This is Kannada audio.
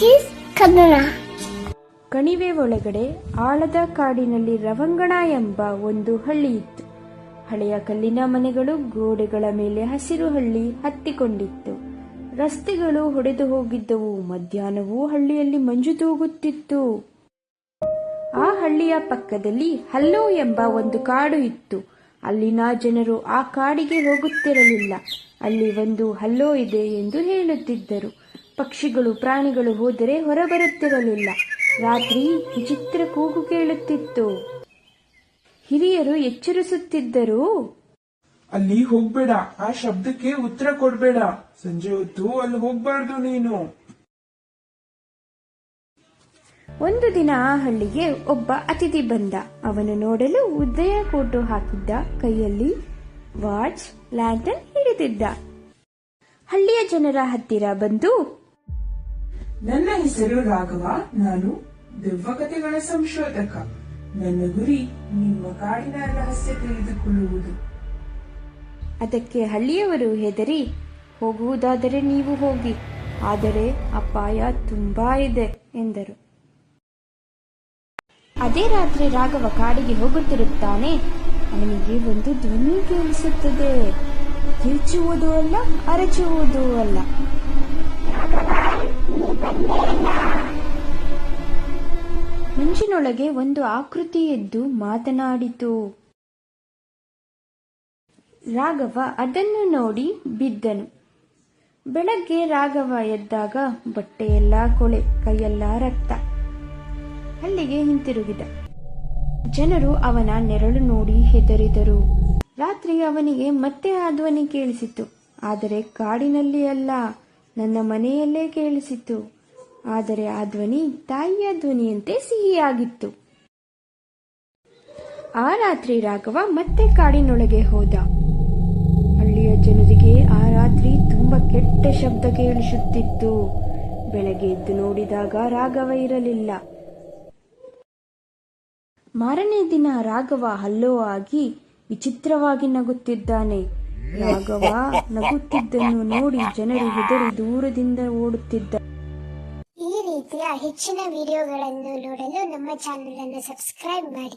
ಆರ್ಟಿಸ್ಟ್ ಕನ್ನಡ. ಕಣಿವೆ ಒಳಗಡೆ ಆಳದ ಕಾಡಿನಲ್ಲಿ ರವಂಗಣ ಎಂಬ ಒಂದು ಹಳ್ಳಿ ಇತ್ತು. ಹಳೆಯ ಕಲ್ಲಿನ ಮನೆಗಳು, ಗೋಡೆಗಳ ಮೇಲೆ ಹಸಿರು ಹಳ್ಳಿ ಹತ್ತಿಕೊಂಡಿತ್ತು. ರಸ್ತೆಗಳು ಹೊಡೆದು ಹೋಗಿದ್ದವು. ಮಧ್ಯಾಹ್ನವೂ ಹಳ್ಳಿಯಲ್ಲಿ ಮಂಜು ತೂಗುತ್ತಿತ್ತು. ಆ ಹಳ್ಳಿಯ ಪಕ್ಕದಲ್ಲಿ ಹಲ್ಲೋ ಎಂಬ ಒಂದು ಕಾಡು ಇತ್ತು. ಅಲ್ಲಿನ ಜನರು ಆ ಕಾಡಿಗೆ ಹೋಗುತ್ತಿರಲಿಲ್ಲ. ಅಲ್ಲಿ ಒಂದು ಹಲ್ಲೋ ಇದೆ ಎಂದು ಹೇಳುತ್ತಿದ್ದರು. ಪಕ್ಷಿಗಳು, ಪ್ರಾಣಿಗಳು ಹೋದರೆ ಹೊರಬರುತ್ತಿರಲಿಲ್ಲ. ರಾತ್ರಿ ವಿಚಿತ್ರ ಕೂಗು ಕೇಳುತ್ತಿತ್ತು. ಹಿರಿಯರು ಎಚ್ಚರಿಸುತ್ತಿದ್ದರು, ಅಲ್ಲಿ ಹೋಗ್ಬೇಡ, ಆ ಶಬ್ದಕ್ಕೆ ಉತ್ತರ ಕೊಡ್ಬೇಡ, ಸಂಜೆ ಹೊತ್ತು ಅಲ್ಲಿ ಹೋಗ್ಬಾರ್ದು ನೀನು. ಒಂದು ದಿನ ಆ ಹಳ್ಳಿಗೆ ಒಬ್ಬ ಅತಿಥಿ ಬಂದ. ಅವನು ನೋಡಲು ಉದಯ ಕೋಟು ಹಾಕಿದ್ದ, ಕೈಯಲ್ಲಿ ವಾಚ್, ಲ್ಯಾಂಟರ್ನ್ ಹಿಡಿದಿದ್ದ. ಹಳ್ಳಿಯ ಜನರ ಹತ್ತಿರ ಬಂದು, ನನ್ನ ಹೆಸರು ರಾಘವ, ನಾನು ದೆವ್ವಕಥೆಗಳ ಸಂಶೋಧಕ. ನನ್ನ ಗುರಿ ನಿಮ್ಮ ಕಾಡಿನ ರಹಸ್ಯ ತಿಳಿದುಕೊಳ್ಳುವುದು. ಅದಕ್ಕೆ ಹಳ್ಳಿಯವರು ಹೆದರಿ, ಹೋಗುವುದಾದರೆ ನೀವು ಹೋಗಿ, ಆದರೆ ಅಪಾಯ ತುಂಬಾ ಇದೆ ಎಂದರು. ಅದೇ ರಾತ್ರಿ ರಾಘವ ಕಾಡಿಗೆ ಹೋಗುತ್ತಿರುತ್ತಾನೆ. ಅವನಿಗೆ ಒಂದು ಧ್ವನಿ ಕೇಳಿಸುತ್ತದೆ. ಕಿರುಚುವುದೂ ಅಲ್ಲ, ಅರಚುವುದೂ ಅಲ್ಲ. ಮಂಜಿನೊಳಗೆ ಒಂದು ಆಕೃತಿ ಎದ್ದು ಮಾತನಾಡಿತು. ರಾಘವ ಅದನ್ನು ನೋಡಿ ಬಿದ್ದನು. ಬೆಳಗ್ಗೆ ರಾಘವ ಎದ್ದಾಗ ಬಟ್ಟೆಯೆಲ್ಲ ಕೊಳೆ, ಕೈಯೆಲ್ಲ ರಕ್ತ. ಹಳ್ಳಿಗೆ ಹಿಂತಿರುಗಿದ. ಜನರು ಅವನ ನೆರಳು ನೋಡಿ ಹೆದರಿದರು. ರಾತ್ರಿ ಅವನಿಗೆ ಮತ್ತೆ ಆ ಧ್ವನಿ ಕೇಳಿಸಿತು. ಆದರೆ ಕಾಡಿನಲ್ಲಿ ಅಲ್ಲ, ನನ್ನ ಮನೆಯಲ್ಲೇ ಕೇಳಿಸಿತು. ಆದರೆ ಆ ಧ್ವನಿ ತಾಯಿಯ ಧ್ವನಿಯಂತೆ ಸಿಹಿಯಾಗಿತ್ತು. ಆ ರಾತ್ರಿ ರಾಘವ ಮತ್ತೆ ಕಾಡಿನೊಳಗೆ ಹೋದ. ಹಳ್ಳಿಯ ಜನರಿಗೆ ಆ ರಾತ್ರಿ ತುಂಬಾ ಕೆಟ್ಟ ಶಬ್ದ ಕೇಳಿಸುತ್ತಿತ್ತು. ಬೆಳಗ್ಗೆ ಎದ್ದು ನೋಡಿದಾಗ ರಾಘವ ಇರಲಿಲ್ಲ. ಮಾರನೇ ದಿನ ರಾಘವ ಹಲ್ಲೋ ಆಗಿ ವಿಚಿತ್ರವಾಗಿ ನಗುತ್ತಿದ್ದಾನೆ. ರಾಘವ ನಗುತ್ತಿದ್ದನ್ನು ನೋಡಿ ಜನರು ಹೆದರಿ ದೂರದಿಂದ ಓಡುತ್ತಿದ್ದ. ಈ ರೀತಿಯ ಹೆಚ್ಚಿನ ವಿಡಿಯೋಗಳನ್ನು ನೋಡಲು ನಮ್ಮ ಚಾನೆಲ್ ಅನ್ನು ಸಬ್ಸ್ಕ್ರೈಬ್ ಮಾಡಿ.